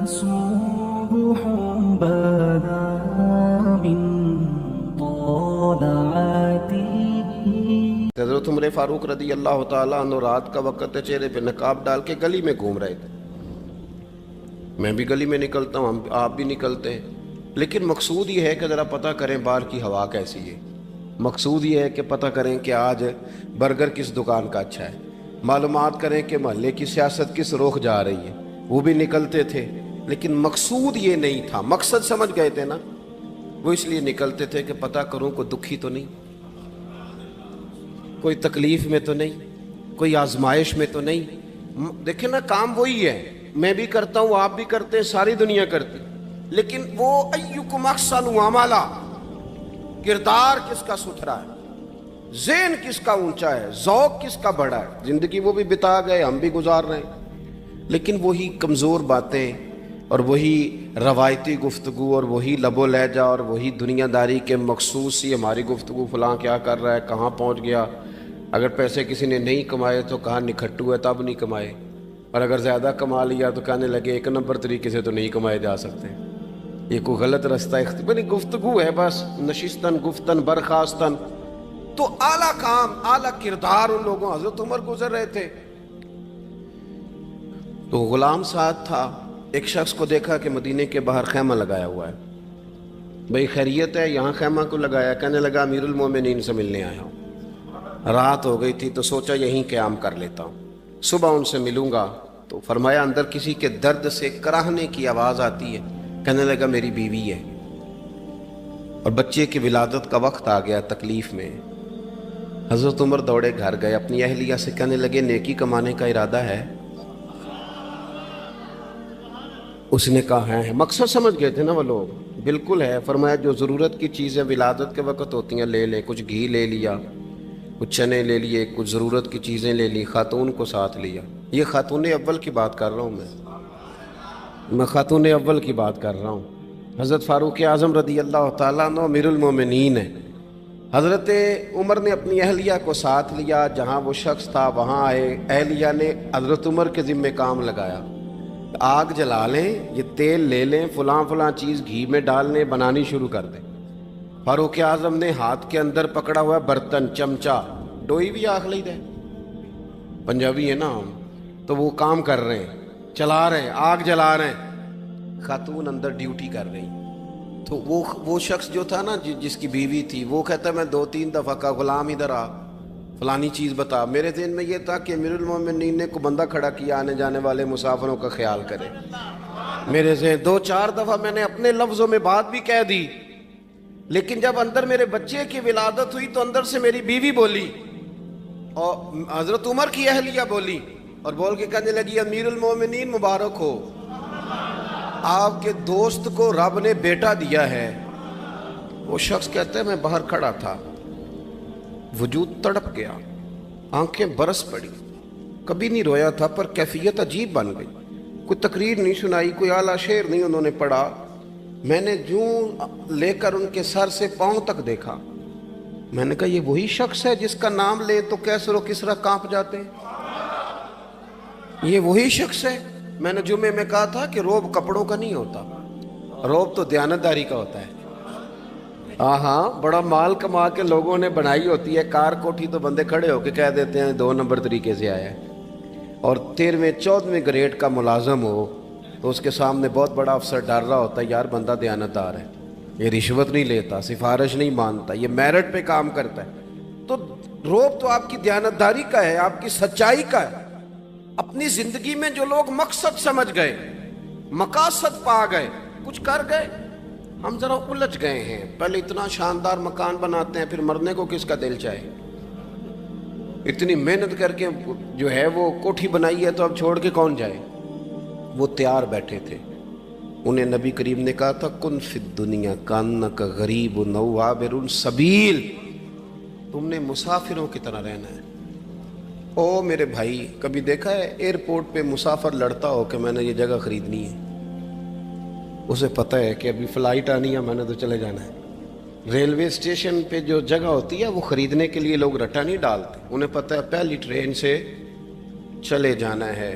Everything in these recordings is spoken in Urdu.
صبح بدا من طلعته. حضرت عمر فاروق رضی اللہ تعالیٰ عنہ رات کا وقت ہے، چہرے پہ نقاب ڈال کے گلی میں گھوم رہے تھے. میں بھی گلی میں نکلتا ہوں، آپ بھی نکلتے ہیں، لیکن مقصود یہ ہے کہ ذرا پتہ کریں باہر کی ہوا کیسی ہے. مقصود یہ ہے کہ پتہ کریں کہ آج برگر کس دکان کا اچھا ہے، معلومات کریں کہ محلے کی سیاست کس رخ جا رہی ہے. وہ بھی نکلتے تھے، لیکن مقصود یہ نہیں تھا. مقصد سمجھ گئے تھے نا، وہ اس لیے نکلتے تھے کہ پتہ کروں کوئی دکھی تو نہیں، کوئی تکلیف میں تو نہیں، کوئی آزمائش میں تو نہیں. دیکھیں نا، کام وہی ہے، میں بھی کرتا ہوں، آپ بھی کرتے ہیں، ساری دنیا کرتی، لیکن وہ ایکم احسن عملا، کردار کس کا ستھرا ہے، ذہن کس کا اونچا ہے، ذوق کس کا بڑا ہے. زندگی وہ بھی بتا گئے، ہم بھی گزار رہے ہیں، لیکن وہی کمزور باتیں اور وہی روایتی گفتگو اور وہی لب و لہجہ اور وہی دنیا داری کے مخصوص سی ہماری گفتگو. فلاں کیا کر رہا ہے، کہاں پہنچ گیا، اگر پیسے کسی نے نہیں کمائے تو کہاں نکھٹو ہے تب نہیں کمائے، اور اگر زیادہ کما لیا تو کہنے لگے ایک نمبر طریقے سے تو نہیں کمائے جا سکتے، یہ کوئی غلط رستہ بڑی گفتگو ہے. بس نشستن گفتن برخاستن. تو اعلیٰ کام، اعلیٰ کردار ان لوگوں. حضرت عمر گزر رہے تھے تو غلام ساتھ تھا. ایک شخص کو دیکھا کہ مدینے کے باہر خیمہ لگایا ہوا ہے. بھئی خیریت ہے، یہاں خیمہ کو لگایا؟ کہنے لگا امیر المومنین سے ملنے آیا ہوں. رات ہو گئی تھی تو سوچا یہیں قیام کر لیتا ہوں، صبح ان سے ملوں گا. تو فرمایا اندر کسی کے درد سے کراہنے کی آواز آتی ہے. کہنے لگا میری بیوی ہے اور بچے کی ولادت کا وقت آ گیا، تکلیف میں. حضرت عمر دوڑے گھر گئے، اپنی اہلیہ سے کہنے لگے نیکی کمانے کا ارادہ ہے؟ اس نے کہا ہے. مقصد سمجھ گئے تھے نا وہ لوگ. بالکل ہے. فرمایا جو ضرورت کی چیزیں ولادت کے وقت ہوتی ہیں لے لیں. کچھ گھی لے لیا، کچھ چنے لے لیے، کچھ ضرورت کی چیزیں لے لی، خاتون کو ساتھ لیا. یہ خاتون اول کی بات کر رہا ہوں میں خاتون اول کی بات کر رہا ہوں. حضرت فاروق اعظم رضی اللہ تعالیٰ عنہ امیر المومنین ہے. حضرت عمر نے اپنی اہلیہ کو ساتھ لیا، جہاں وہ شخص تھا وہاں آئے. اہلیہ نے حضرت عمر کے ذمہ کام لگایا، آگ جلا لیں، یہ تیل لے لیں، فلاں فلاں چیز گھی میں ڈال لیں، بنانی شروع کر دیں. فاروق اعظم نے ہاتھ کے اندر پکڑا ہوا برتن، چمچہ، ڈوئی بھی آخ لی دے، پنجابی ہے نا ہم، تو وہ کام کر رہے ہیں، چلا رہے ہیں، آگ جلا رہے ہیں. خاتون اندر ڈیوٹی کر رہی. تو وہ شخص جو تھا نا جس کی بیوی تھی، وہ کہتا میں 2-3 دفعہ کا غلام ادھر آ، فلانی چیز بتا. میرے ذہن میں یہ تھا کہ امیر المومنین نے کو بندہ کھڑا کیا آنے جانے والے مسافروں کا خیال کرے. میرے ذہن 2-4 دفعہ میں نے اپنے لفظوں میں بات بھی کہہ دی، لیکن جب اندر میرے بچے کی ولادت ہوئی تو اندر سے میری بیوی بولی اور حضرت عمر کی اہلیہ بولی اور بول کے کہنے لگی امیر المومنین مبارک ہو، آپ کے دوست کو رب نے بیٹا دیا ہے. وہ شخص کہتا ہے میں باہر کھڑا تھا، وجود تڑپ گیا، آنکھیں برس پڑی. کبھی نہیں رویا تھا پر کیفیت عجیب بن گئی. کوئی تقریر نہیں سنائی، کوئی اعلیٰ شعر نہیں انہوں نے پڑھا. میں نے جوں لے کر ان کے سر سے پاؤں تک دیکھا. میں نے کہا یہ وہی شخص ہے جس کا نام لے تو کیسر و کسرا کانپ جاتے ہیں، یہ وہی شخص ہے. میں نے جمعے میں کہا تھا کہ روب کپڑوں کا نہیں ہوتا، روب تو دیانتداری کا ہوتا ہے. ہاں بڑا مال کما کے لوگوں نے بنائی ہوتی ہے کار کوٹھی، تو بندے کھڑے ہو کے کہہ دیتے ہیں 2 نمبر طریقے سے آیا ہے. اور 13ویں-14ویں گریڈ کا ملازم ہو تو اس کے سامنے بہت بڑا افسر ڈر رہا ہوتا ہے یار بندہ دیانتدار ہے، یہ رشوت نہیں لیتا، سفارش نہیں مانتا، یہ میرٹ پہ کام کرتا ہے. تو روب تو آپ کی دیانتداری کا ہے، آپ کی سچائی کا ہے. اپنی زندگی میں جو لوگ مقصد سمجھ گئے، مقاصد پا گئے، کچھ کر گئے. ہم ذرا الجھ گئے ہیں. پہلے اتنا شاندار مکان بناتے ہیں، پھر مرنے کو کس کا دل چاہے. اتنی محنت کر کے جو ہے وہ کوٹھی بنائی ہے تو اب چھوڑ کے کون جائے. وہ تیار بیٹھے تھے. انہیں نبی کریم نے کہا تھا کن فی الدنیا کانک غریب او عابر السبیل، تم نے مسافروں کی طرح رہنا ہے. او میرے بھائی، کبھی دیکھا ہے ایئرپورٹ پہ مسافر لڑتا ہو کہ میں نے یہ جگہ خریدنی ہے؟ اسے پتہ ہے کہ ابھی فلائٹ آنی ہے، میں نے تو چلے جانا ہے. ریلوے اسٹیشن پہ جو جگہ ہوتی ہے وہ خریدنے کے لیے لوگ رٹا نہیں ڈالتے، انہیں پتہ ہے پہلی ٹرین سے چلے جانا ہے.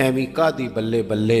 ਐਵੇਂ ਕਾਦੀ ਬੱਲੇ ਬੱਲੇ,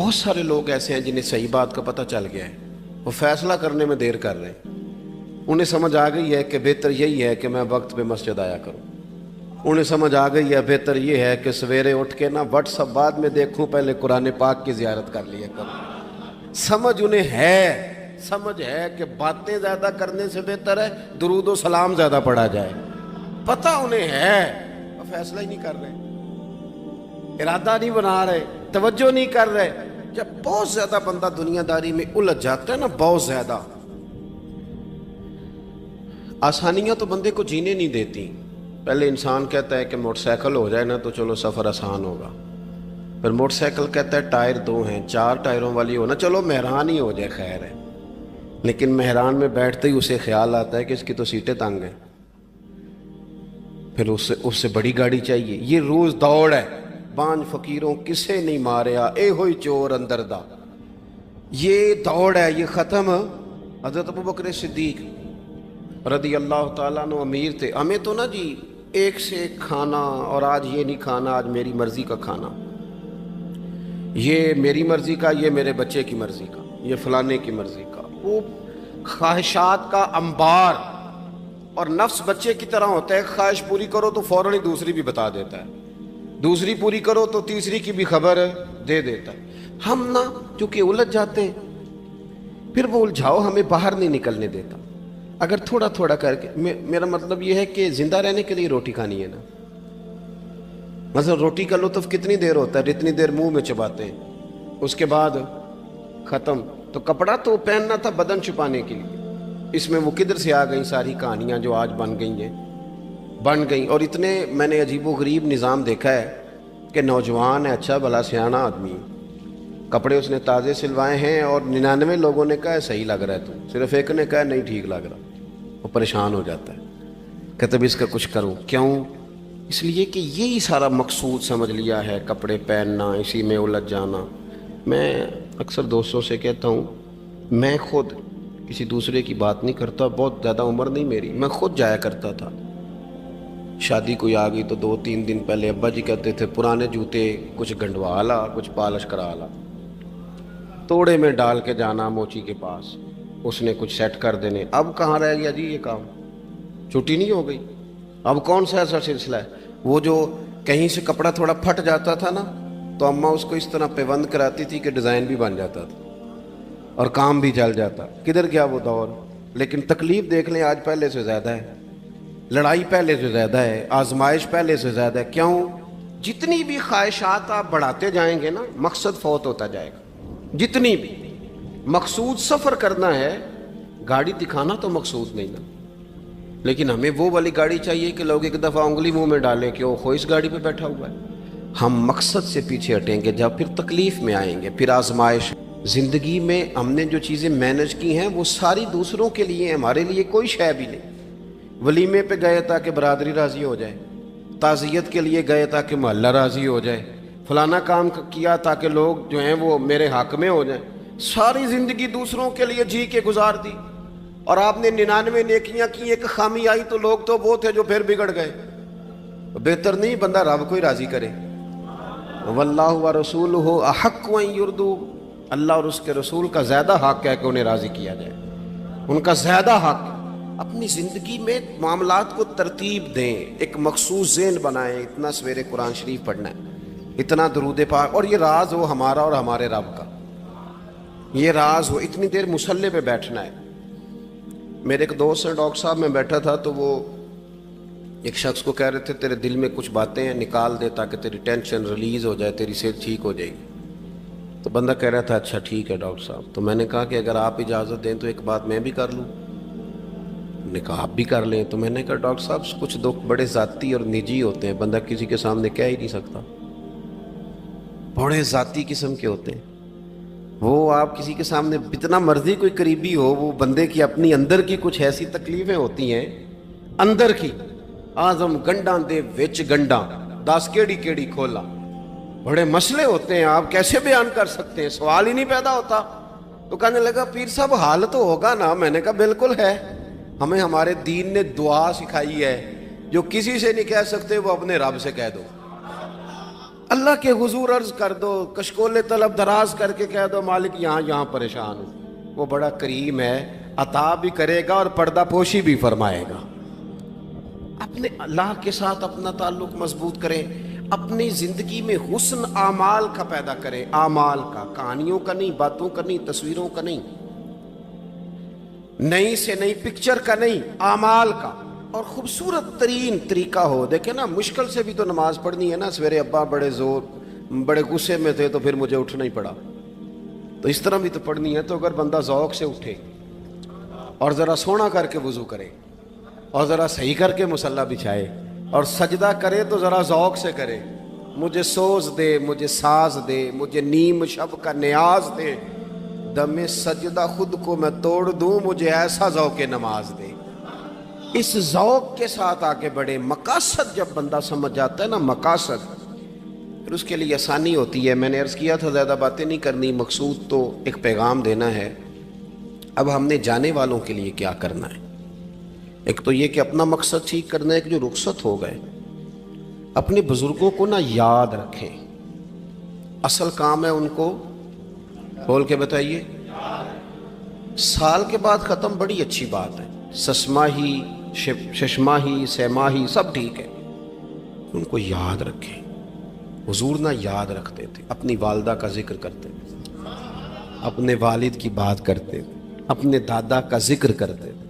بہت سارے لوگ ایسے ہیں جنہیں صحیح بات کا پتہ چل گیا ہے، وہ فیصلہ کرنے میں دیر کر رہے ہیں۔ انہیں سمجھ آ گئی ہے کہ بہتر یہی ہے کہ میں وقت پہ مسجد آیا کروں، انہیں سمجھ آ گئی ہے بہتر یہ ہے کہ سویرے اٹھ کے نا واٹس ایپ بعد میں دیکھوں، پہلے قرآن پاک کی زیارت کر لیا کروں۔ سمجھ انہیں ہے، سمجھ ہے کہ باتیں زیادہ کرنے سے بہتر ہے درود و سلام زیادہ پڑھا جائے، پتہ انہیں ہے، وہ فیصلہ ہی نہیں کر رہے، ارادہ نہیں بنا رہے، توجہ نہیں کر رہے۔ جب بہت زیادہ بندہ دنیا داری میں الجھ جاتا ہے نا، بہت زیادہ، آسانیاں تو بندے کو جینے نہیں دیتی۔ پہلے انسان کہتا ہے کہ موٹر سائیکل ہو جائے نا تو چلو سفر آسان ہوگا، پھر موٹر سائیکل کہتا ہے ٹائر 2 ہیں، 4 ٹائروں والی ہو نا چلو مہران ہی ہو جائے خیر ہے، لیکن مہران میں بیٹھتے ہی اسے خیال آتا ہے کہ اس کی تو سیٹیں تنگ ہیں، پھر اس سے بڑی گاڑی چاہیے۔ یہ روز دوڑ ہے، بانج فقیروں کسے نہیں ماریا اے ہوئی چور اندر دا، یہ دوڑ ہے، یہ ختم۔ حضرت ابوبکر صدیق رضی اللہ تعالیٰ عنہ امیر تھے، ہمیں تو نا جی ایک سے ایک کھانا، اور آج یہ نہیں کھانا، آج میری مرضی کا کھانا، یہ میری مرضی کا، یہ میرے بچے کی مرضی کا، یہ فلانے کی مرضی کا، وہ خواہشات کا انبار۔ اور نفس بچے کی طرح ہوتا ہے، خواہش پوری کرو تو فوراً ہی دوسری بھی بتا دیتا ہے، دوسری پوری کرو تو تیسری کی بھی خبر دے دیتا ہے۔ ہم نا چونکہ الجھ جاتے ہیں، پھر وہ الجھاؤ ہمیں باہر نہیں نکلنے دیتا۔ اگر تھوڑا تھوڑا کر کے، میرا مطلب یہ ہے کہ زندہ رہنے کے لیے روٹی کھانی ہے نا، مثلا روٹی کا لطف کتنی دیر ہوتا ہے، جتنی دیر منہ میں چباتے ہیں، اس کے بعد ختم۔ تو کپڑا تو پہننا تھا بدن چھپانے کے لیے، اس میں وہ کدھر سے آ گئیں ساری کہانیاں جو آج بن گئیں۔ اور اتنے میں نے عجیب و غریب نظام دیکھا ہے کہ نوجوان ہے، اچھا بھلا سیاںا آدمی، کپڑے اس نے تازے سلوائے ہیں، اور 99 لوگوں نے کہا ہے صحیح لگ رہا ہے، تو صرف ایک نے کہا نہیں ٹھیک لگ رہا، وہ پریشان ہو جاتا ہے، کہتا ہے اس کا کچھ کروں۔ کیوں؟ اس لیے کہ یہی سارا مقصود سمجھ لیا ہے، کپڑے پہننا، اسی میں الجھ جانا۔ میں اکثر دوستوں سے کہتا ہوں، میں خود کسی دوسرے کی بات نہیں کرتا، بہت زیادہ عمر نہیں میری، میں خود جایا کرتا تھا، شادی کوئی آ گئی تو 2-3 دن پہلے ابا جی کہتے تھے پرانے جوتے کچھ گنڈوا لا، کچھ پالش کرا لا، توڑے میں ڈال کے جانا موچی کے پاس، اس نے کچھ سیٹ کر دینے۔ اب کہاں رہ گیا جی یہ کام، چھٹی نہیں ہو گئی، اب کون سا ایسا سلسلہ ہے؟ وہ جو کہیں سے کپڑا تھوڑا پھٹ جاتا تھا نا، تو اماں اس کو اس طرح پیوند کراتی تھی کہ ڈیزائن بھی بن جاتا تھا اور کام بھی چل جاتا۔ کدھر گیا وہ دور؟ لیکن تکلیف دیکھ لیں آج پہلے سے زیادہ ہے، لڑائی پہلے سے زیادہ ہے، آزمائش پہلے سے زیادہ ہے۔ کیوں؟ جتنی بھی خواہشات آپ بڑھاتے جائیں گے نا، مقصد فوت ہوتا جائے گا۔ جتنی بھی مقصود سفر کرنا ہے، گاڑی دکھانا تو مقصود نہیں نا، لیکن ہمیں وہ والی گاڑی چاہیے کہ لوگ ایک دفعہ انگلی منہ میں ڈالیں کہ وہ خو اس گاڑی پہ بیٹھا ہوا ہے۔ ہم مقصد سے پیچھے ہٹیں گے جب پھر تکلیف میں آئیں گے، پھر آزمائش۔ زندگی میں ہم نے جو چیزیں مینج کی ہیں وہ ساری دوسروں کے لیے ہیں، ہمارے لیے کوئی شے بھی نہیں۔ ولیمے پہ گئے تاکہ برادری راضی ہو جائے، تعزیت کے لیے گئے تاکہ محلہ راضی ہو جائے، فلانا کام کیا تاکہ لوگ جو ہیں وہ میرے حق میں ہو جائیں۔ ساری زندگی دوسروں کے لیے جی کے گزار دی، اور آپ نے 99 نیکیاں کی، ایک خامی آئی تو لوگ تو وہ تھے جو پھر بگڑ گئے۔ بہتر نہیں بندہ رب کو ہی راضی کرے۔ واللہ ورسولہ احق ان یرضوا، اللہ اور اس کے رسول کا زیادہ حق ہے کہ انہیں راضی کیا جائے، ان کا زیادہ حق۔ اپنی زندگی میں معاملات کو ترتیب دیں، ایک مخصوص ذہن بنائیں، اتنا سویرے قرآن شریف پڑھنا ہے، اتنا درود پاک، اور یہ راز ہو ہمارا اور ہمارے رب کا، یہ راز ہو، اتنی دیر مصلی پہ بیٹھنا ہے۔ میرے ایک دوست ہیں ڈاکٹر صاحب، میں بیٹھا تھا تو وہ ایک شخص کو کہہ رہے تھے تیرے دل میں کچھ باتیں ہیں نکال دے تاکہ تیری ٹینشن ریلیز ہو جائے، تیری صحت ٹھیک ہو جائے گی۔ تو بندہ کہہ رہا تھا اچھا ٹھیک ہے ڈاکٹر صاحب۔ تو میں نے کہا کہ اگر آپ اجازت دیں تو ایک بات میں بھی کر لوں؟ نے کہا آپ بھی کر لیں۔ تو میں نے کہا ڈاکٹر صاحب کچھ دکھ بڑے ذاتی اور نجی ہوتے ہیں، بندہ کسی کے سامنے کہہ ہی نہیں سکتا، بڑے ذاتی قسم کے ہوتے ہیں، وہ آپ کسی کے سامنے جتنا مرضی کوئی قریبی ہو، وہ بندے کی اپنی اندر کی کچھ ایسی تکلیفیں ہوتی ہیں اندر کی، آزم گنڈاں دے وچ گنڈاں 10 کیڑی کھولا، بڑے مسئلے ہوتے ہیں، آپ کیسے بیان کر سکتے ہیں، سوال ہی نہیں پیدا ہوتا۔ تو کہنے لگا پیر صاحب حال تو ہوگا نا؟ میں نے کہا بالکل ہے، ہمیں ہمارے دین نے دعا سکھائی ہے، جو کسی سے نہیں کہہ سکتے وہ اپنے رب سے کہہ دو۔ اللہ کے حضور عرض کر دو، کشکول طلب دراز کر کے کہہ دو مالک یہاں پریشان ہوں، وہ بڑا کریم ہے، عطا بھی کرے گا اور پردہ پوشی بھی فرمائے گا۔ اپنے اللہ کے ساتھ اپنا تعلق مضبوط کریں، اپنی زندگی میں حسن اعمال کا پیدا کریں، اعمال کا، کہانیوں کا نہیں، باتوں کا نہیں، تصویروں کا نہیں، نئی سے نئی پکچر کا نہیں، اعمال کا، اور خوبصورت ترین طریقہ ہو۔ دیکھیں نا، مشکل سے بھی تو نماز پڑھنی ہے نا، سویرے ابا بڑے غصے میں تھے تو پھر مجھے اٹھنا ہی پڑا، تو اس طرح بھی تو پڑھنی ہے۔ تو اگر بندہ ذوق سے اٹھے اور ذرا سونا کر کے وضو کرے اور ذرا صحیح کر کے مصلی بچھائے اور سجدہ کرے تو ذرا ذوق سے کرے، مجھے سوز دے، مجھے ساز دے، مجھے نیم شب کا نیاز دے، دم سجدہ خود کو میں توڑ دوں، مجھے ایسا ذوق نماز دے۔ اس ذوق کے ساتھ آگے بڑھے۔ مقاصد جب بندہ سمجھ جاتا ہے نا، مقاصد، پھر اس کے لیے آسانی ہوتی ہے۔ میں نے عرض کیا تھا زیادہ باتیں نہیں کرنی، مقصود تو ایک پیغام دینا ہے۔ اب ہم نے جانے والوں کے لیے کیا کرنا ہے؟ ایک تو یہ کہ اپنا مقصد ٹھیک کرنا ہے کہ جو رخصت ہو گئے، اپنے بزرگوں کو نا یاد رکھیں۔ اصل کام ہے ان کو کھول کے بتائیے۔ سال کے بعد ختم، بڑی اچھی بات ہے، سسماہی، ششماہی، سیماہی سب ٹھیک ہے، ان کو یاد رکھیں۔ حضور نہ یاد رکھتے تھے، اپنی والدہ کا ذکر کرتے تھے، اپنے والد کی بات کرتے تھے، اپنے دادا کا ذکر کرتے تھے،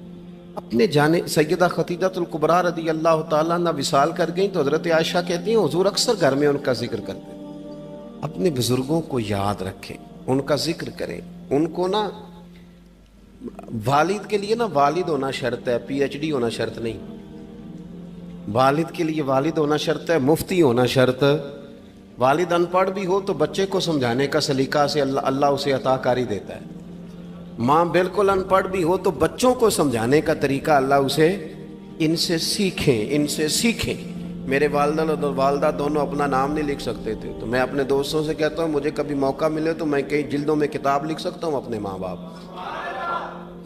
اپنے جانے۔ سیدہ خدیجہ الکبریٰ رضی اللہ تعالیٰ عنہ وصال کر گئیں تو حضرت عائشہ کہتی ہیں حضور اکثر گھر میں ان کا ذکر کرتے تھے۔ اپنے بزرگوں کو یاد رکھیں، ان کا ذکر کریں، ان کو نا، والد کے لیے نا والد ہونا شرط ہے، پی ایچ ڈی ہونا شرط نہیں۔ والد کے لیے والد ہونا شرط ہے، مفتی ہونا شرط۔ والد ان پڑھ بھی ہو تو بچے کو سمجھانے کا سلیقہ سے اللہ اسے عطا کاری دیتا ہے۔ ماں بالکل ان پڑھ بھی ہو تو بچوں کو سمجھانے کا طریقہ اللہ اسے، ان سے سیکھیں، ان سے سیکھیں۔ میرے والدہ اور والدہ دونوں اپنا نام نہیں لکھ سکتے تھے، تو میں اپنے دوستوں سے کہتا ہوں مجھے کبھی موقع ملے تو میں کئی جلدوں میں کتاب لکھ سکتا ہوں اپنے ماں باپ،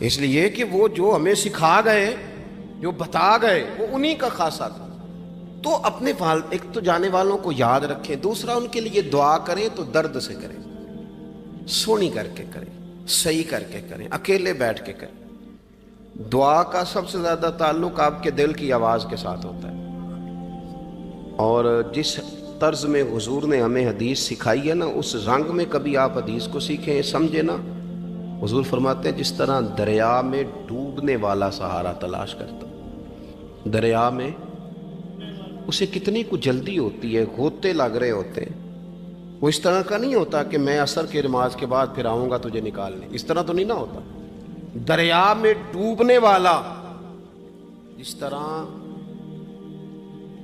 اس لیے کہ وہ جو ہمیں سکھا گئے، جو بتا گئے، وہ انہی کا خاصہ تھا۔ تو اپنے ایک تو جانے والوں کو یاد رکھیں، دوسرا ان کے لیے دعا کریں تو درد سے کریں، سونی کر کے کریں، صحیح کر کے کریں، اکیلے بیٹھ کے کریں۔ دعا کا سب سے زیادہ تعلق آپ کے دل کی آواز کے ساتھ ہوتا ہے، اور جس طرز میں حضور نے ہمیں حدیث سکھائی ہے نا، اس رنگ میں کبھی آپ حدیث کو سیکھیں، سمجھیں نا۔ حضور فرماتے ہیں جس طرح دریا میں ڈوبنے والا سہارا تلاش کرتا، دریا میں اسے کتنی کو جلدی ہوتی ہے، غوطے لگ رہے ہوتے ہیں، وہ اس طرح کا نہیں ہوتا کہ میں عصر کی نماز کے بعد پھر آؤں گا تجھے نکالنے، اس طرح تو نہیں نہ ہوتا۔ دریا میں ڈوبنے والا جس طرح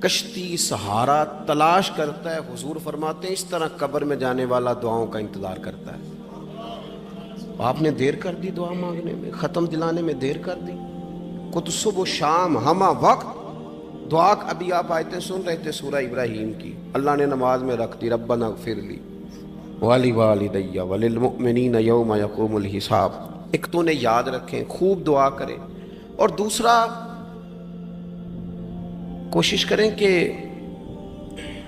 کشتی سہارا تلاش کرتا ہے، حضور فرماتے ہیں اس طرح قبر میں جانے والا دعاؤں کا انتظار کرتا ہے۔ آپ نے دیر کر دی دعا مانگنے میں، ختم دلانے میں دیر کر دی، خود صبح و شام ہمہ وقت دعا۔ ابھی آپ آیتیں سن رہے تھے سورہ ابراہیم کی، اللہ نے نماز میں رکھ دی، ربنا اغفر لی ولی وللمؤمنین یوم یقوم الحساب۔ ایک تو نے یاد رکھیں، خوب دعا کریں، اور دوسرا کوشش کریں کہ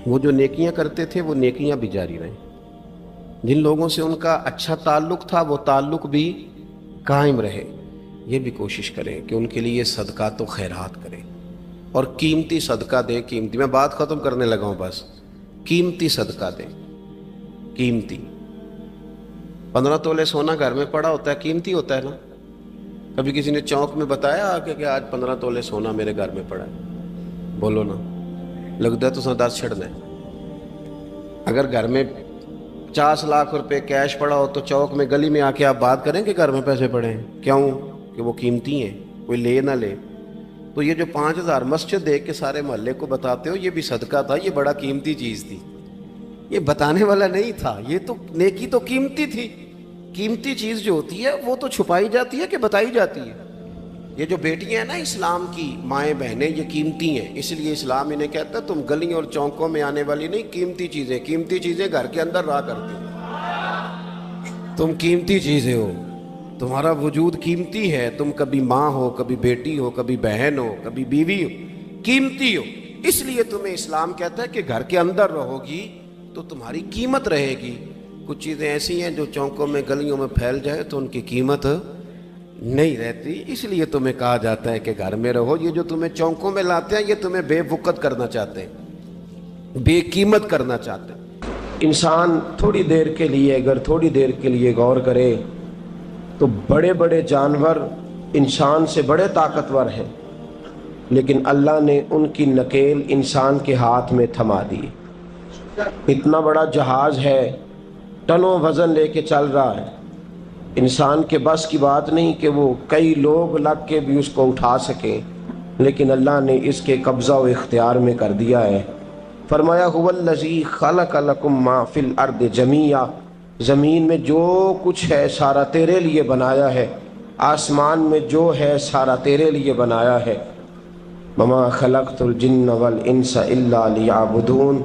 وہ جو نیکیاں کرتے تھے وہ نیکیاں بھی جاری رہیں، جن لوگوں سے ان کا اچھا تعلق تھا وہ تعلق بھی قائم رہے۔ یہ بھی کوشش کریں کہ ان کے لیے صدقات و خیرات کریں، اور قیمتی صدقہ دیں۔ قیمتی، میں بات ختم کرنے لگا ہوں، بس قیمتی صدقہ دیں، قیمتی۔ 15 تولے سونا گھر میں پڑا ہوتا ہے، قیمتی ہوتا ہے نا۔ کبھی کسی نے چوک میں بتایا کہ آج 15 تولے سونا میرے گھر میں پڑا ہے؟ بولو نا، لگتا ہے تو 10 چھڑنا ہے۔ اگر گھر میں 50 لاکھ روپے کیش پڑا ہو تو چوک میں گلی میں آ کے آپ بات کریں کہ گھر میں پیسے پڑے ہیں؟ کیوں؟ کہ وہ قیمتی ہیں، کوئی لے نہ لے۔ تو یہ جو 5000 مسجد دیکھ کے سارے محلے کو بتاتے ہو، یہ بھی صدقہ تھا، یہ بڑا قیمتی چیز تھی، یہ بتانے والا نہیں تھا، یہ تو نیکی تو قیمتی تھی۔ قیمتی چیز جو ہوتی ہے وہ تو چھپائی جاتی ہے کہ بتائی جاتی ہے۔ یہ جو بیٹیاں ہیں نا اسلام کی، مائیں بہنیں، یہ قیمتی ہیں، اس لیے اسلام انہیں کہتا ہے تم گلیوں اور چوکوں میں آنے والی نہیں، قیمتی چیزیں، قیمتی چیزیں گھر کے اندر رہا کرتی ہیں۔ تم قیمتی چیزیں ہو، تمہارا وجود قیمتی ہے، تم کبھی ماں ہو، کبھی بیٹی ہو، کبھی بہن ہو، کبھی بیوی ہو، قیمتی ہو، اس لیے تمہیں اسلام کہتا ہے کہ گھر کے اندر رہو گی تو تمہاری قیمت رہے گی. کچھ چیزیں ایسی ہیں جو چوکوں میں گلیوں میں پھیل جائے تو ان کی قیمت نہیں رہتی. اس لیے تمہیں کہا جاتا ہے کہ گھر میں رہو. یہ جو تمہیں چوکوں میں لاتے ہیں یہ تمہیں بے وقت کرنا چاہتے ہیں, بے قیمت کرنا چاہتے ہیں. انسان تھوڑی دیر کے لیے, اگر تھوڑی دیر کے لیے غور کرے تو بڑے بڑے جانور انسان سے بڑے طاقتور ہیں, لیکن اللہ نے ان کی نکیل انسان کے ہاتھ میں تھما دی. اتنا بڑا جہاز ہے, ٹنوں وزن لے کے چل رہا ہے, انسان کے بس کی بات نہیں کہ وہ کئی لوگ لگ کے بھی اس کو اٹھا سکیں, لیکن اللہ نے اس کے قبضہ و اختیار میں کر دیا ہے. فرمایا هو الذی خلق لکم ما فی الارض جمیعا, زمین میں جو کچھ ہے سارا تیرے لیے بنایا ہے, آسمان میں جو ہے سارا تیرے لیے بنایا ہے. وما خلقت الجن والانس الا لیعبدون,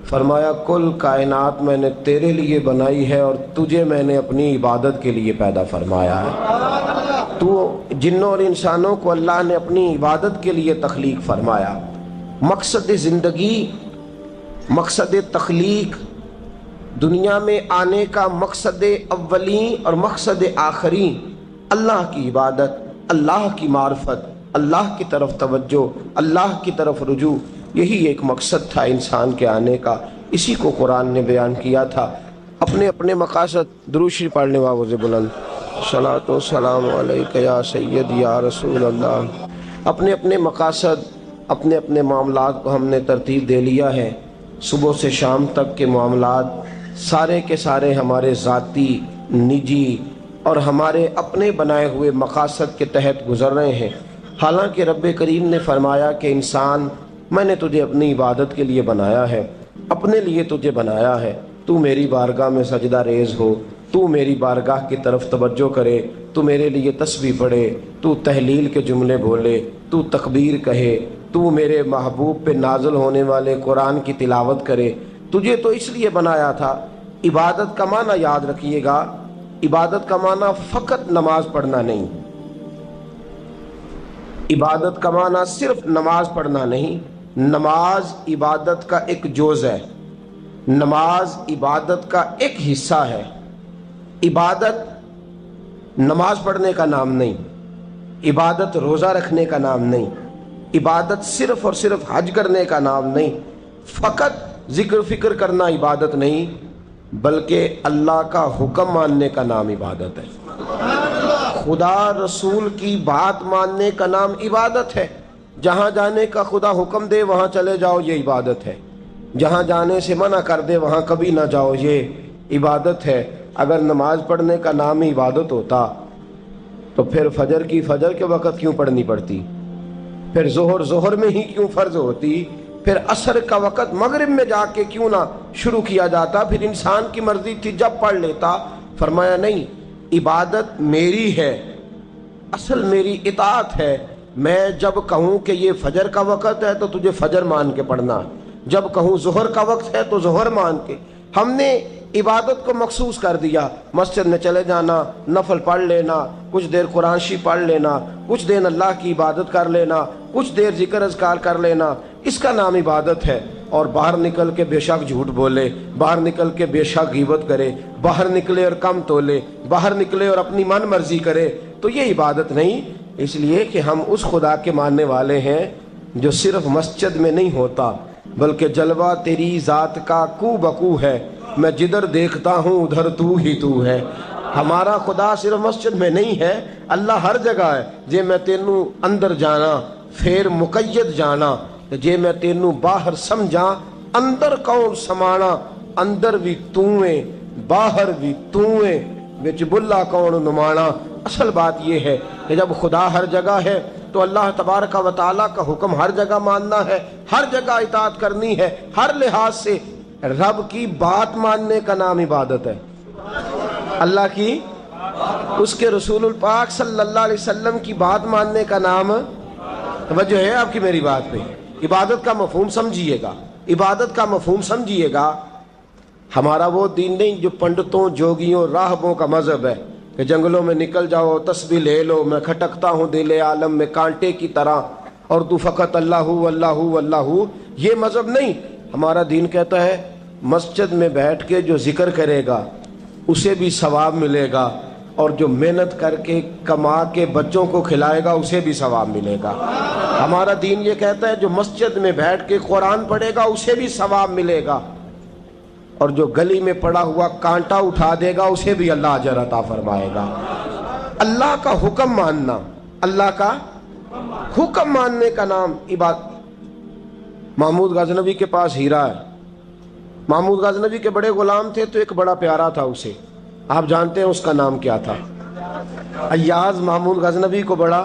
فرمایا کل کائنات میں نے تیرے لیے بنائی ہے اور تجھے میں نے اپنی عبادت کے لیے پیدا فرمایا ہے. تو جنوں اور انسانوں کو اللہ نے اپنی عبادت کے لیے تخلیق فرمایا. مقصد زندگی, مقصد تخلیق, دنیا میں آنے کا مقصد اولین اور مقصد آخرین اللہ کی عبادت, اللہ کی معرفت, اللہ کی طرف توجہ, اللہ کی طرف رجوع. یہی ایک مقصد تھا انسان کے آنے کا. اسی کو قرآن نے بیان کیا تھا. اپنے اپنے مقاصد. درود شریف پڑھنے والے بلند صلاۃ و سلام علیک یا سید یا رسول اللہ. اپنے اپنے مقاصد, اپنے اپنے معاملات کو ہم نے ترتیب دے لیا ہے. صبح سے شام تک کے معاملات سارے کے سارے ہمارے ذاتی, نجی اور ہمارے اپنے بنائے ہوئے مقاصد کے تحت گزر رہے ہیں. حالانکہ رب کریم نے فرمایا کہ انسان میں نے تجھے اپنی عبادت کے لیے بنایا ہے, اپنے لیے تجھے بنایا ہے. تو میری بارگاہ میں سجدہ ریز ہو, تو میری بارگاہ کی طرف توجہ کرے, تو میرے لیے تسبیح پڑھے, تو تحلیل کے جملے بولے, تو تکبیر کہے, تو میرے محبوب پہ نازل ہونے والے قرآن کی تلاوت کرے. تجھے تو اس لیے بنایا تھا. عبادت کا معنی یاد رکھیے گا, عبادت کا معنی فقط نماز پڑھنا نہیں, عبادت کا معنی صرف نماز پڑھنا نہیں. نماز عبادت کا ایک جز ہے, نماز عبادت کا ایک حصہ ہے. عبادت نماز پڑھنے کا نام نہیں, عبادت روزہ رکھنے کا نام نہیں, عبادت صرف اور صرف حج کرنے کا نام نہیں, فقط ذکر فکر کرنا عبادت نہیں, بلکہ اللہ کا حکم ماننے کا نام عبادت ہے. خدا رسول کی بات ماننے کا نام عبادت ہے. جہاں جانے کا خدا حکم دے وہاں چلے جاؤ, یہ عبادت ہے. جہاں جانے سے منع کر دے وہاں کبھی نہ جاؤ, یہ عبادت ہے. اگر نماز پڑھنے کا نام ہی عبادت ہوتا تو پھر فجر کی فجر کے وقت کیوں پڑھنی پڑتی, پھر ظہر میں ہی کیوں فرض ہوتی, پھر عصر کا وقت مغرب میں جا کے کیوں نہ شروع کیا جاتا, پھر انسان کی مرضی تھی جب پڑھ لیتا. فرمایا نہیں, عبادت میری ہے, اصل میری اطاعت ہے. میں جب کہوں کہ یہ فجر کا وقت ہے تو تجھے فجر مان کے پڑھنا, جب کہوں ظہر کا وقت ہے تو ظہر مان کے. ہم نے عبادت کو مخصوص کر دیا. مسجد میں چلے جانا, نفل پڑھ لینا, کچھ دیر قرآن شریف پڑھ لینا, کچھ دیر اللہ کی عبادت کر لینا, کچھ دیر ذکر اذکار کر لینا, اس کا نام عبادت ہے. اور باہر نکل کے بے شک جھوٹ بولے, باہر نکل کے بے شک غیبت کرے, باہر نکلے اور کم تولے, باہر نکلے اور اپنی من مرضی کرے, تو یہ عبادت نہیں. اس لیے کہ ہم اس خدا کے ماننے والے ہیں جو صرف مسجد میں نہیں ہوتا بلکہ جلوہ تیری ذات کا کو بکو ہے. میں جدھر دیکھتا ہوں ادھر تو ہی تو ہے. ہمارا خدا صرف مسجد میں نہیں ہے, اللہ ہر جگہ ہے. جے میں تینوں اندر جانا پھر مقید جانا, جے میں تینوں باہر سمجھا اندر کون سمانا. اندر بھی تویں باہر بھی تویں, وچ بلا کون نمانا. اصل بات یہ ہے کہ جب خدا ہر جگہ ہے تو اللہ تبارک و تعالیٰ کا حکم ہر جگہ ماننا ہے, ہر جگہ اطاعت کرنی ہے, ہر لحاظ سے. رب کی بات ماننے کا نام عبادت ہے. اللہ کی, اس کے رسول الپاک صلی اللہ علیہ وسلم کی بات ماننے کا نام. توجہ ہے آپ کی میری بات پہ؟ عبادت کا مفہوم سمجھیے گا, عبادت کا مفہوم سمجھیے گا. ہمارا وہ دین نہیں جو پنڈتوں, جوگیوں, راہبوں کا مذہب ہے کہ جنگلوں میں نکل جاؤ, تسبیح لے لو, میں کھٹکتا ہوں دل عالم میں کانٹے کی طرح اور تو فقط اللہ اللہ اللہ. یہ مذہب نہیں. ہمارا دین کہتا ہے مسجد میں بیٹھ کے جو ذکر کرے گا اسے بھی ثواب ملے گا، اور جو محنت کر کے کما کے بچوں کو کھلائے گا اسے بھی ثواب ملے گا۔ ہمارا دین یہ کہتا ہے جو مسجد میں بیٹھ کے قرآن پڑھے گا اسے بھی ثواب ملے گا، اور جو گلی میں پڑا ہوا کانٹا اٹھا دے گا اسے بھی اللہ اجر عطا فرمائے گا۔ اللہ کا حکم ماننا، اللہ کا حکم ماننے کا نام عبادت۔ محمود غزنوی کے پاس ہیرا ہے، محمود غزنوی کے بڑے غلام تھے تو ایک بڑا پیارا تھا اسے، آپ جانتے ہیں اس کا نام کیا تھا؟ ایاز محمود غزنوی کو بڑا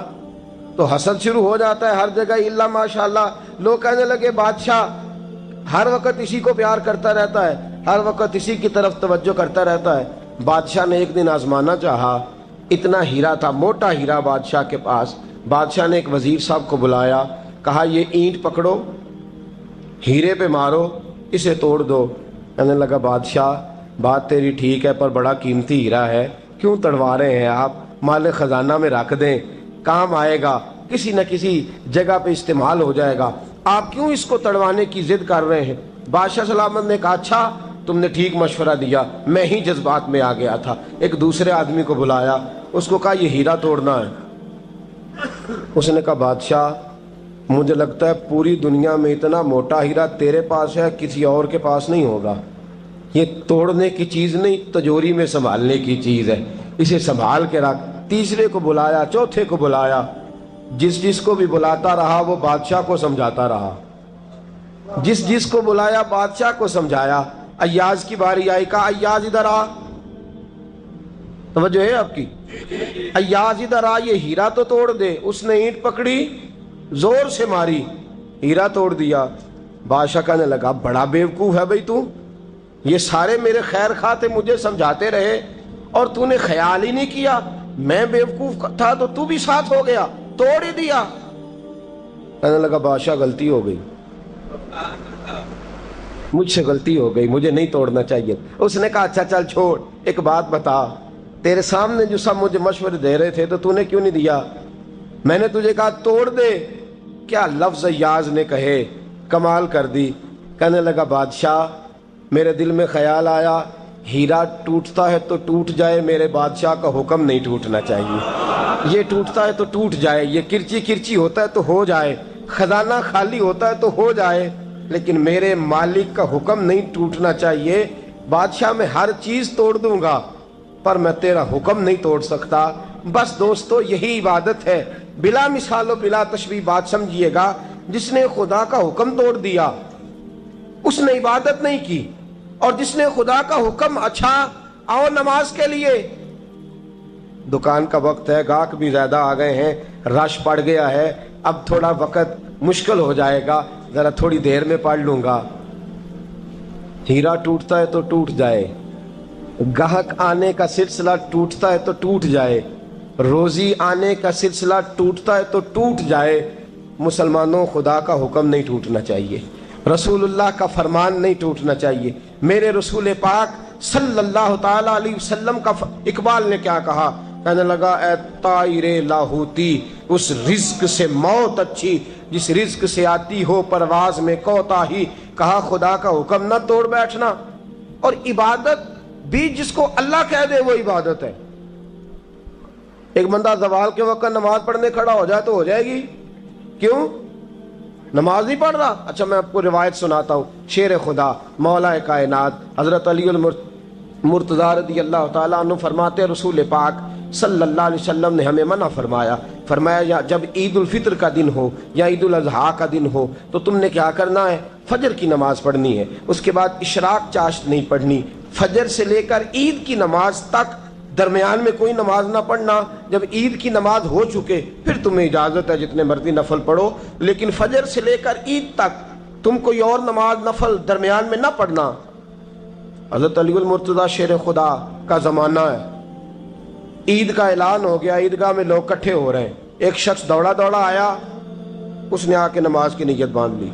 تو حسد شروع ہو جاتا ہے ہر جگہ، اللہ ماشاءاللہ، لوگ کہنے لگے بادشاہ ہر وقت اسی کو پیار کرتا رہتا ہے، ہر وقت اسی کی طرف توجہ کرتا رہتا ہے۔ بادشاہ نے ایک دن آزمانا چاہا، اتنا ہیرا تھا، موٹا ہیرا بادشاہ کے پاس۔ بادشاہ نے ایک وزیر صاحب کو بلایا، کہا یہ اینٹ پکڑو، ہیرے پہ مارو، اسے توڑ دو۔ کہنے لگا بادشاہ بات تیری ٹھیک ہے پر بڑا قیمتی ہیرا ہے، کیوں تڑوا رہے ہیں آپ؟ مال خزانہ میں رکھ دیں، کام آئے گا، کسی نہ کسی جگہ پہ استعمال ہو جائے گا، آپ کیوں اس کو تڑوانے کی ضد کر رہے ہیں؟ بادشاہ سلامت نے کہا اچھا تم نے ٹھیک مشورہ دیا، میں ہی جذبات میں آ گیا تھا۔ ایک دوسرے آدمی کو بلایا، اس کو کہا یہ ہیرا توڑنا ہے۔ اس نے کہا بادشاہ مجھے لگتا ہے پوری دنیا میں اتنا موٹا ہیرا تیرے پاس ہے، کسی اور کے پاس نہیں ہوگا، یہ توڑنے کی چیز نہیں، تجوری میں سنبھالنے کی چیز ہے، اسے سنبھال کے رکھ۔ تیسرے کو بلایا، چوتھے کو بلایا، جس کو بھی بلاتا رہا وہ بادشاہ کو سمجھاتا رہا، جس کو بلایا بادشاہ کو سمجھایا۔ ایاز کی باری آئی، کہا ایاز ادھر آ، توجہ ہے آپ کی؟ ایاز ادھر آ، یہ ہیرا تو توڑ دے۔ اس نے اینٹ پکڑی، زور سے ماری، ہیرا توڑ دیا۔ بادشاہ کہنے لگا بڑا بیوقوف ہے بھئی تو، یہ سارے میرے خیر خواہ تھے، مجھے سمجھاتے رہے اور تو نے خیال ہی نہیں کیا، میں بیوقوف تھا تو بھی ساتھ ہو گیا، توڑ ہی دیا۔ کہنے لگا بادشاہ غلطی ہو گئی، مجھ سے غلطی ہو گئی، مجھے نہیں توڑنا چاہیے۔ اس نے کہا اچھا چل چھوڑ، ایک بات بتا، تیرے سامنے جو سب مجھے مشورے دے رہے تھے تو نے کیوں نہیں دیا؟ میں نے تجھے کہا توڑ دے، کیا لفظ ایاز نے کہے، کمال کر دی۔ کہنے لگا بادشاہ میرے دل میں خیال آیا ہیرا ٹوٹتا ہے تو ٹوٹ جائے، میرے بادشاہ کا حکم نہیں ٹوٹنا چاہیے، یہ ٹوٹتا ہے تو ٹوٹ جائے، یہ کرچی کرچی ہوتا ہے تو ہو جائے، خزانہ خالی ہوتا ہے تو ہو جائے، لیکن میرے مالک کا حکم نہیں ٹوٹنا چاہیے۔ بادشاہ میں ہر چیز توڑ دوں گا پر میں تیرا حکم نہیں توڑ سکتا۔ بس دوستو یہی عبادت ہے، بلا مثال و بلا تشبیہ بات سمجھیے گا۔ جس نے خدا کا حکم توڑ دیا اس نے عبادت نہیں کی، اور جس نے خدا کا حکم اچھا آؤ نماز کے لیے، دکان کا وقت ہے، گاہک بھی زیادہ آ گئے ہیں، رش پڑ گیا ہے، اب تھوڑا وقت مشکل ہو جائے گا، ذرا تھوڑی دیر میں پڑھ لوں گا۔ ہیرا ٹوٹتا ہے تو ٹوٹ جائے، گاہک آنے کا سلسلہ ٹوٹتا ہے تو ٹوٹ جائے، روزی آنے کا سلسلہ ٹوٹتا ہے تو ٹوٹ جائے، مسلمانوں خدا کا حکم نہیں ٹوٹنا چاہیے، رسول اللہ کا فرمان نہیں ٹوٹنا چاہیے۔ میرے رسول پاک صلی اللہ تعالی علیہ وسلم کا اقبال نے کیا کہا؟ کہنے لگا اے طائر لاہوتی، اس رزق سے موت اچھی جس رزق سے آتی ہو پرواز میں کوتاہی۔ کہا خدا کا حکم نہ توڑ بیٹھنا، اور عبادت بھی جس کو اللہ کہہ دے وہ عبادت ہے۔ ایک بندہ زوال کے وقت نماز پڑھنے کھڑا ہو جائے تو ہو جائے گی، کیوں؟ نماز نہیں پڑھ رہا؟ اچھا میں آپ کو روایت سناتا ہوں، شیر خدا مولا کائنات حضرت علی المرتضیٰ رضی اللہ تعالیٰ عنہ فرماتے ہیں رسول پاک صلی اللہ علیہ وسلم نے ہمیں منع فرمایا جب عید الفطر کا دن ہو یا عید الاضحیٰ کا دن ہو تو تم نے کیا کرنا ہے؟ فجر کی نماز پڑھنی ہے، اس کے بعد اشراق چاشت نہیں پڑھنی، فجر سے لے کر عید کی نماز تک درمیان میں کوئی نماز نہ پڑھنا۔ جب عید کی نماز ہو چکے پھر تمہیں اجازت ہے جتنے مرضی نفل پڑھو، لیکن فجر سے لے کر عید تک تم کوئی اور نماز نفل درمیان میں نہ پڑھنا۔ حضرت علی المرتضیٰ شیر خدا کا زمانہ ہے، عید کا اعلان ہو گیا، عیدگاہ میں لوگ اکٹھے ہو رہے ہیں، ایک شخص دوڑا آیا، اس نے آ کے نماز کی نیت باندھ لی۔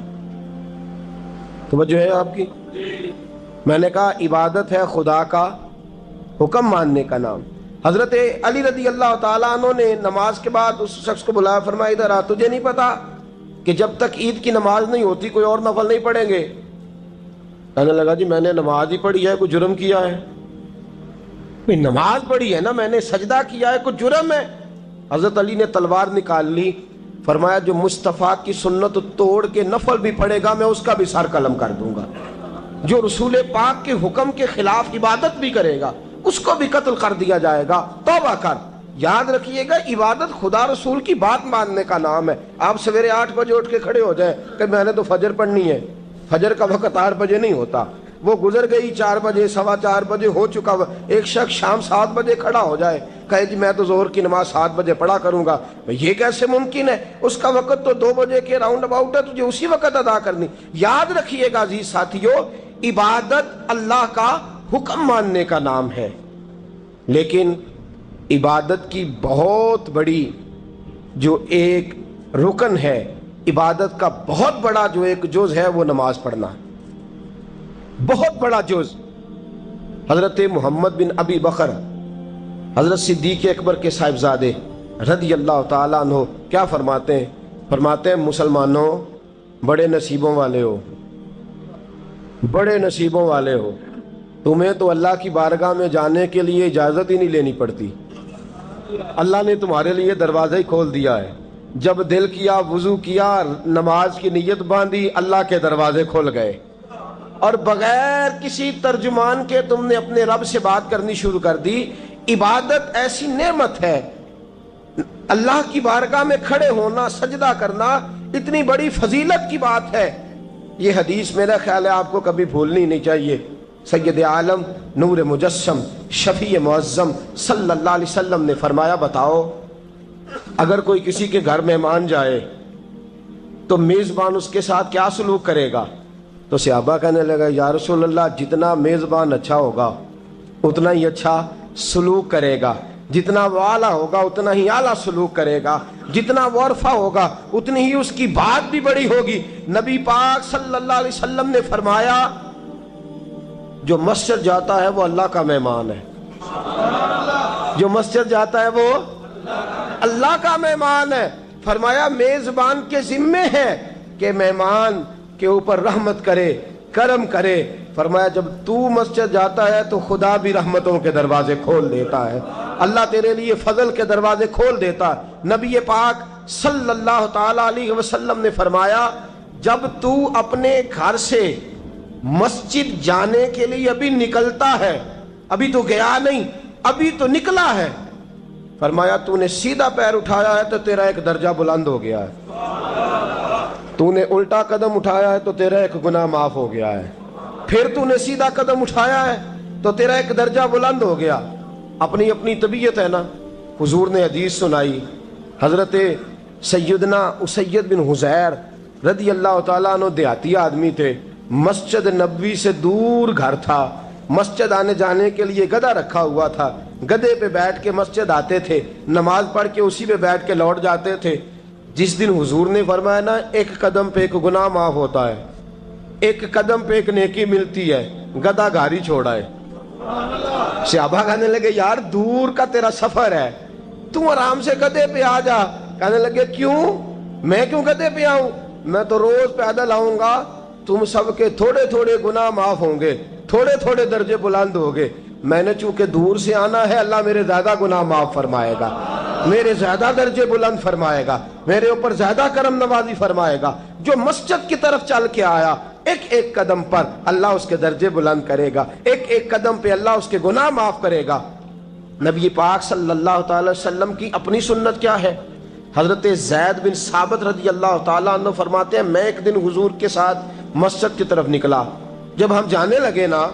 توجہ ہے آپ کی؟ میں نے کہا عبادت ہے خدا کا حکم ماننے کا نام۔ حضرت علی رضی اللہ تعالیٰ عنہ نے نماز کے بعد اس شخص کو بلایا، فرمایا ادھر آ، تجھے نہیں پتا کہ جب تک عید کی نماز نہیں ہوتی کوئی اور نفل نہیں پڑھیں گے؟ کہنے لگا جی میں نے نماز ہی پڑھی ہے، کوئی جرم کیا ہے؟ نماز پڑھی ہے نا، میں نے سجدہ کیا ہے، کوئی جرم ہے؟ حضرت علی نے تلوار نکال لی، فرمایا جو مصطفیٰ کی سنت توڑ کے نفل بھی پڑھے گا میں اس کا بھی سر قلم کر دوں گا، جو رسول پاک کے حکم کے خلاف عبادت بھی کرے گا اس کو بھی قتل کر دیا جائے گا، توبہ کر۔ یاد رکھیے گا عبادت خدا رسول کی بات ماننے کا نام ہے۔ آپ سویرے 8 بجے اٹھ کے کھڑے ہو جائیں کہ میں نے تو فجر پڑھنی ہے، فجر کا وقت 8 بجے نہیں ہوتا، وہ گزر گئی 4 بجے، 4:15 بجے ہو چکا۔ ایک شخص شام 7 بجے کھڑا ہو جائے کہے جی میں تو ظہر کی نماز 7 بجے پڑھا کروں گا، یہ کیسے ممکن ہے؟ اس کا وقت تو 2 بجے کے راؤنڈ اباؤٹ ہے، تجھے اسی وقت ادا کرنی۔ یاد رکھیے گا عزیز ساتھیو، عبادت اللہ کا حکم ماننے کا نام ہے، لیکن عبادت کی بہت بڑی جو ایک رکن ہے، عبادت کا بہت بڑا جو ایک جز ہے وہ نماز پڑھنا، بہت بڑا جز۔ حضرت محمد بن ابی بکر حضرت صدیق اکبر کے صاحبزادے رضی اللہ تعالیٰ عنہ کیا فرماتے ہیں؟ فرماتے ہیں مسلمانوں بڑے نصیبوں والے ہو، بڑے نصیبوں والے ہو، تمہیں تو اللہ کی بارگاہ میں جانے کے لیے اجازت ہی نہیں لینی پڑتی، اللہ نے تمہارے لیے دروازہ ہی کھول دیا ہے، جب دل کیا وضو کیا نماز کی نیت باندھی اللہ کے دروازے کھل گئے، اور بغیر کسی ترجمان کے تم نے اپنے رب سے بات کرنی شروع کر دی۔ عبادت ایسی نعمت ہے، اللہ کی بارگاہ میں کھڑے ہونا، سجدہ کرنا اتنی بڑی فضیلت کی بات ہے۔ یہ حدیث میرا خیال ہے آپ کو کبھی بھولنی نہیں چاہیے۔ سید عالم نور مجسم شفیع معظم صلی اللہ علیہ وسلم نے فرمایا بتاؤ اگر کوئی کسی کے گھر مہمان جائے تو میزبان اس کے ساتھ کیا سلوک کرے گا؟ تو صحابہ کہنے لگا یا رسول اللہ جتنا میزبان اچھا ہوگا اتنا ہی اچھا سلوک کرے گا، جتنا وہ اعلیٰ ہوگا اتنا ہی اعلیٰ سلوک کرے گا، جتنا وہ عرفہ ہوگا اتنی ہی اس کی بات بھی بڑی ہوگی۔ نبی پاک صلی اللہ علیہ وسلم نے فرمایا جو مسجد جاتا ہے وہ اللہ کا مہمان ہے، جو مسجد جاتا ہے وہ اللہ کا مہمان ہے۔ فرمایا میزبان کے ذمے ہے کہ مہمان کے اوپر رحمت کرے، کرم کرے۔ فرمایا جب تو مسجد جاتا ہے تو خدا بھی رحمتوں کے دروازے کھول دیتا ہے، اللہ تیرے لیے فضل کے دروازے کھول دیتا ہے۔ نبی پاک صلی اللہ تعالی علیہ وسلم نے فرمایا جب تو اپنے گھر سے مسجد جانے کے لیے ابھی نکلتا ہے، ابھی تو گیا نہیں، ابھی تو نکلا ہے، فرمایا تو نے سیدھا پیر اٹھایا ہے تو تیرا ایک درجہ بلند ہو گیا ہے، تو نے الٹا قدم اٹھایا ہے تو تیرا ایک گناہ معاف ہو گیا ہے، پھر تو نے سیدھا قدم اٹھایا ہے تو تیرا ایک درجہ بلند ہو گیا۔ اپنی اپنی طبیعت ہے نا۔ حضور نے حدیث سنائی، حضرت سیدنا اسید بن حضیر رضی اللہ تعالیٰ عنہ دیہاتی آدمی تھے، مسجد نبوی سے دور گھر تھا، مسجد آنے جانے کے لیے گدھا رکھا ہوا تھا، گدھے پہ بیٹھ کے مسجد آتے تھے، نماز پڑھ کے اسی پہ بیٹھ کے لوٹ جاتے تھے۔ جس دن حضور نے فرمایا نا ایک قدم پہ ایک گناہ معاف ہوتا ہے، ایک قدم پہ ایک نیکی ملتی ہے، گدھا گھر ہی چھوڑا ہے۔ صحابہ کہنے لگے یار دور کا تیرا سفر ہے، تم آرام سے گدھے پہ آ جا۔ کہنے لگے کیوں؟ میں کیوں گدھے پہ آؤں؟ میں تو روز پیدل آؤں گا، تم سب کے تھوڑے تھوڑے گناہ معاف ہوں گے، تھوڑے تھوڑے درجے بلند ہوں گے، میں نے چونکہ دور سے آنا ہے اللہ میرے زیادہ گناہ معاف فرمائے گا، میرے زیادہ درجے بلند فرمائے گا، میرے اوپر زیادہ کرم نوازی فرمائے گا۔ جو مسجد کی طرف چل کے آیا ایک ایک قدم پر اللہ اس کے درجے بلند کرے گا، ایک ایک قدم پہ اللہ اس کے گناہ معاف کرے گا۔ نبی پاک صلی اللہ تعالی وسلم کی اپنی سنت کیا ہے؟ حضرت زید بن ثابت رضی اللہ تعالیٰ عنہ فرماتے ہیں میں ایک دن حضور کے ساتھ مسجد کی طرف نکلا، جب ہم جانے لگے نا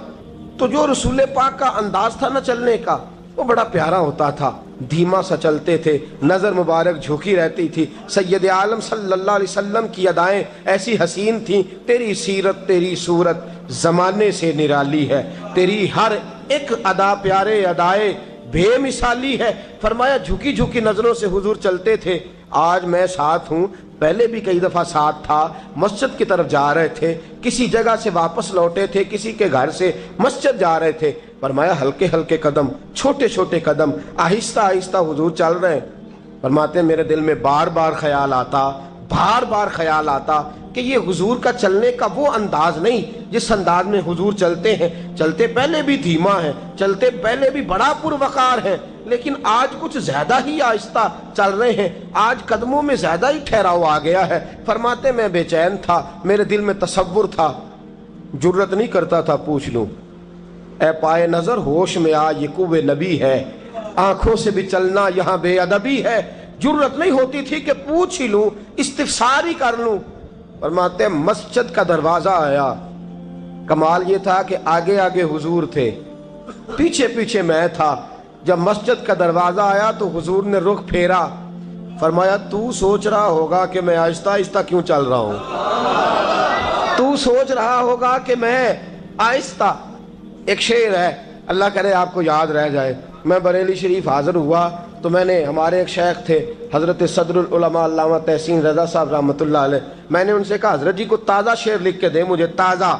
تو جو رسول پاک کا انداز تھا نا چلنے کا وہ بڑا پیارا ہوتا تھا، دھیما سا چلتے تھے، نظر مبارک جھکی رہتی تھی۔ سید عالم صلی اللہ علیہ وسلم کی ادائیں ایسی حسین تھیں، تیری سیرت تیری صورت زمانے سے نرالی ہے، تیری ہر ایک ادا پیارے ادائے بے مثالی ہے۔ فرمایا جھکی جھکی نظروں سے حضور چلتے تھے۔ آج میں ساتھ ہوں، پہلے بھی کئی دفعہ ساتھ تھا، مسجد کی طرف جا رہے تھے، کسی جگہ سے واپس لوٹے تھے، کسی کے گھر سے مسجد جا رہے تھے۔ فرمایا ہلکے ہلکے قدم، چھوٹے چھوٹے قدم، آہستہ آہستہ حضور چل رہے ہیں۔ فرماتے ہیں میرے دل میں بار بار خیال آتا کہ یہ حضور کا چلنے کا وہ انداز نہیں جس انداز میں حضور چلتے ہیں. چلتے پہلے بھی دھیما ہے، چلتے پہلے بھی بڑا پروقار ہے، لیکن آج کچھ زیادہ ہی آہستہ چل رہے ہیں، آج قدموں میں زیادہ ہی ٹھہراؤ آ گیا ہے. فرماتے میں بے چین تھا، میرے دل میں تصور تھا، جرت نہیں کرتا تھا پوچھ لوں اے پائے نظر ہوش میں آ یہ کوہ نبی ہے، آنکھوں سے بھی چلنا یہاں بے ادبی ہے. جرت نہیں ہوتی تھی کہ پوچھ ہی لوں، استفسار ہی کر لوں. فرماتے ہیں مسجد کا دروازہ آیا. کمال یہ تھا کہ آگے آگے حضور تھے، پیچھے پیچھے میں تھا. جب مسجد کا دروازہ آیا تو حضور نے رخ پھیرا، فرمایا تو سوچ رہا ہوگا کہ میں آہستہ آہستہ کیوں چل رہا ہوں، تو سوچ رہا ہوگا کہ میں آہستہ. ایک شعر ہے، اللہ کرے آپ کو یاد رہ جائے. میں بریلی شریف حاضر ہوا تو میں نے، ہمارے ایک شیخ تھے حضرت صدر العلماء علامہ تحسین رضا صاحب رحمۃ اللہ علیہ، میں نے ان سے کہا حضرت جی کو تازہ شعر لکھ کے دیں مجھے، تازہ.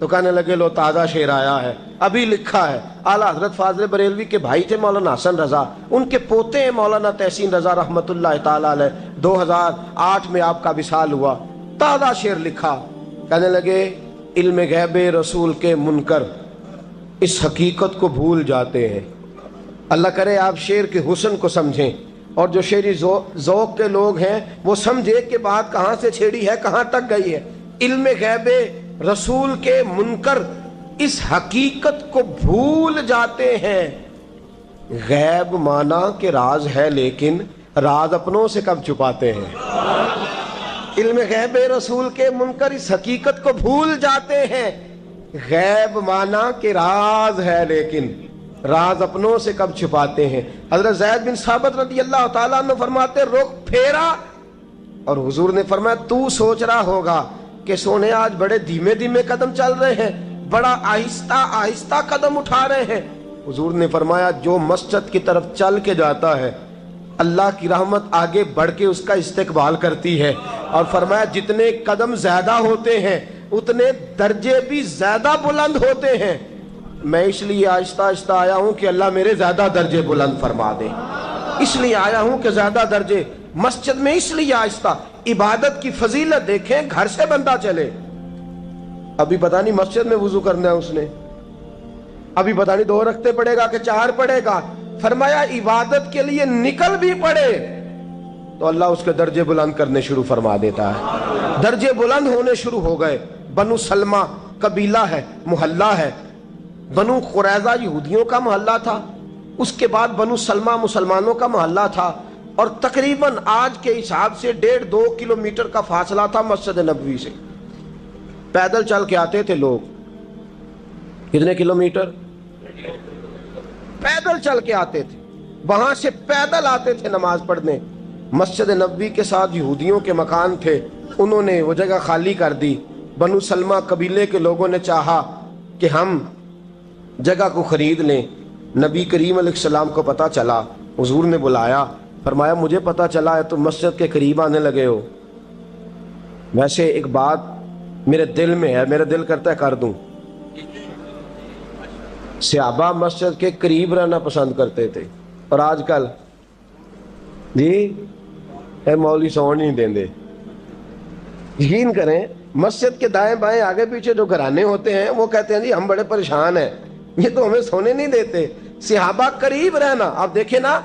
تو کہنے لگے لو تازہ شعر آیا ہے، ابھی لکھا ہے. اعلیٰ حضرت فاضل بریلوی کے بھائی تھے مولانا حسن رضا، ان کے پوتے ہیں مولانا تحسین رضا رحمۃ اللہ تعالیٰ علیہ. 2008 میں آپ کا وصال ہوا. تازہ شعر لکھا. کہنے لگے علم غیب رسول کے منکر اس حقیقت کو بھول جاتے ہیں. اللہ کرے آپ شعر کے حسن کو سمجھیں، اور جو شعری ذوق کے لوگ ہیں وہ سمجھے کہ بات کہاں سے چھیڑی ہے، کہاں تک گئی ہے. علم غیب رسول کے منکر اس حقیقت کو بھول جاتے ہیں. غیب مانا کہ راز ہے، لیکن راز اپنوں سے کب چھپاتے ہیں. علم غیب رسول کے منکر اس حقیقت کو بھول جاتے ہیں. غیب مانا کہ راز ہے، لیکن راز اپنوں سے کب چھپاتے ہیں. حضرت زید بن ثابت رضی اللہ تعالیٰ عنہ فرماتے رخ پھیرا اور حضور نے فرمایا تو سوچ رہا ہوگا کہ سونے آج بڑے دھیمے دھیمے قدم چل رہے ہیں، بڑا آہستہ آہستہ قدم اٹھا رہے ہیں. حضور نے فرمایا جو مسجد کی طرف چل کے جاتا ہے اللہ کی رحمت آگے بڑھ کے اس کا استقبال کرتی ہے. اور فرمایا جتنے قدم زیادہ ہوتے ہیں اتنے درجے بھی زیادہ بلند ہوتے ہیں. میں اس لیے آہستہ آہستہ آیا ہوں کہ اللہ میرے زیادہ درجے بلند فرما دے. اس لیے آیا ہوں کہ زیادہ درجے. مسجد میں اس لیے آہستہ. عبادت کی فضیلت دیکھیں، گھر سے بندہ چلے. ابھی پتہ نہیں مسجد میں وضو کرنا ہے اس نے، ابھی پتہ نہیں 2 رکعتیں پڑھے گا کہ 4 پڑھے گا. فرمایا عبادت کے لیے نکل بھی پڑے تو اللہ اس کے درجے بلند کرنے شروع فرما دیتا ہے. درجے بلند ہونے شروع ہو گئے. بنو سلمہ قبیلہ ہے، محلہ ہے. بنو قریظہ یہودیوں کا محلہ تھا، اس کے بعد بنو سلمہ مسلمانوں کا محلہ تھا، اور تقریباً آج کے حساب سے 1.5-2 کلومیٹر کا فاصلہ تھا مسجد نبوی سے. پیدل چل کے آتے تھے لوگ. کتنے کلومیٹر؟ پیدل چل کے آتے تھے. وہاں سے پیدل آتے تھے نماز پڑھنے. مسجد نبوی کے ساتھ یہودیوں کے مکان تھے، انہوں نے وہ جگہ خالی کر دی. بنو سلمہ قبیلے کے لوگوں نے چاہا کہ ہم جگہ کو خرید لیں. نبی کریم علیہ السلام کو پتہ چلا، حضور نے بلایا، فرمایا مجھے پتہ چلا ہے تم مسجد کے قریب آنے لگے ہو. ویسے ایک بات میرے دل میں ہے، میرا دل کرتا ہے کر دوں. صحابہ مسجد کے قریب رہنا پسند کرتے تھے، اور آج کل جی اے مولوی سون نہیں دیں دے. یقین کریں مسجد کے دائیں بائیں آگے پیچھے جو گھرانے ہوتے ہیں وہ کہتے ہیں جی ہم بڑے پریشان ہیں، یہ تو ہمیں سونے نہیں دیتے. صحابہ قریب رہنا. آپ دیکھیں نا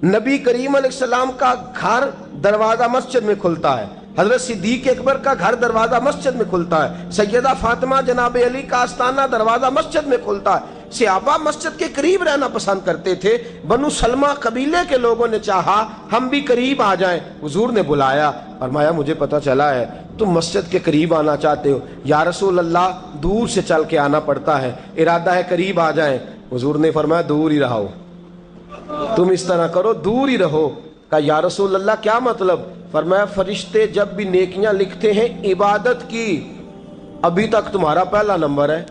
نبی کریم علیہ السلام کا گھر دروازہ مسجد میں کھلتا ہے، حضرت صدیق اکبر کا گھر دروازہ مسجد میں کھلتا ہے، سیدہ فاطمہ جناب علی کا آستانہ دروازہ مسجد میں کھلتا ہے. صحابہ مسجد کے قریب رہنا پسند کرتے تھے. بنو سلمہ قبیلے کے لوگوں نے چاہا ہم بھی قریب آ جائیں. حضور نے بلایا، فرمایا مجھے پتہ چلا ہے تم مسجد کے قریب آنا چاہتے ہو. یا رسول اللہ دور سے چل کے آنا پڑتا ہے، ارادہ ہے قریب آ جائیں. حضور نے فرمایا دور ہی رہو، تم اس طرح کرو دور ہی رہو. کہا یا رسول اللہ کیا مطلب؟ فرمایا فرشتے جب بھی نیکیاں لکھتے ہیں عبادت کی، ابھی تک تمہارا پہلا نمبر ہے،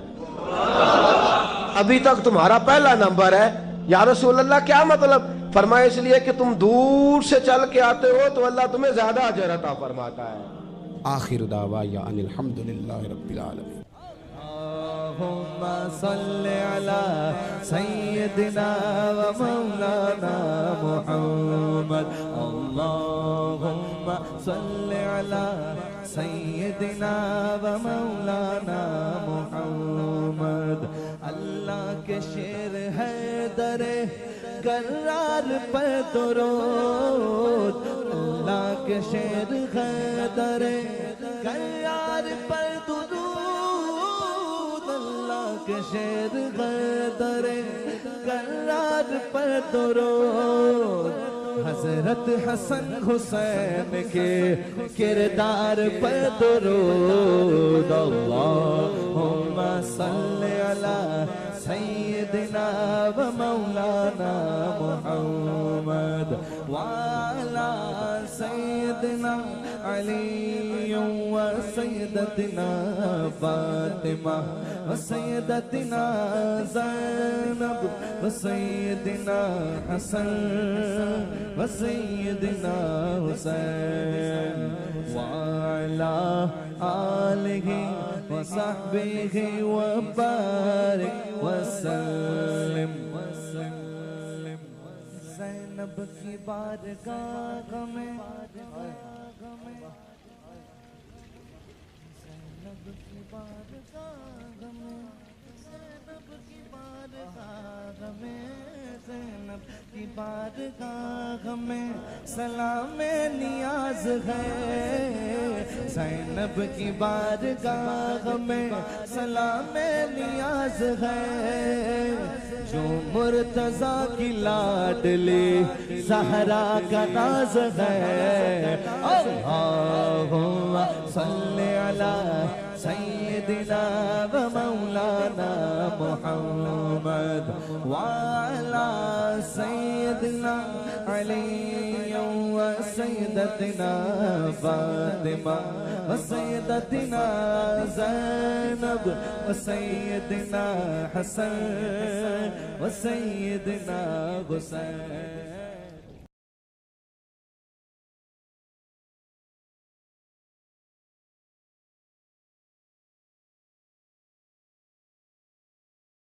ابھی تک تمہارا پہلا نمبر ہے. یا رسول اللہ کیا مطلب؟ فرمایا اس لیے کہ تم دور سے چل کے آتے ہو تو اللہ تمہیں زیادہ اجر عطا فرماتا ہے. آخر دعوانا ان الحمد للہ رب العالمین. اللهم صل على سيدنا ومولانا محمد اللهم صل على سيدنا ومولانا محمد اللہ کے شیر حیدر کرار پر درود اللہ کے شیر حیدر کرار پر درود اللہ کے شیر حیدر کرار پر درود حضرت حسن حسین کے کردار پر درود اللہم صلی علی سیدنا و مولانا محمد وعلی سیدنا علی و سیدتنا فاطمہ و سیدتنا زینب و سیدنا حسن و سیدنا حسین وعلی آلہ و صحبہ و بارک وسلم زینب کی بارگاہ میں زینب کی بارگاہ میں زینب کی بارگاہ میں زینب کی بارگاہ میں سلام نیاز ہے زینب کی بارگاہ میں سلام نیاز ہے جو مرتضیٰ کی لاڈلی زہرا کا ناز ہے اللہم صلی علی سیدنا و مولانا محمد وعلی سیدنا علی و سیدتنا فاطمہ و سیدتنا زینب و سیدنا حسن و سیدنا حسین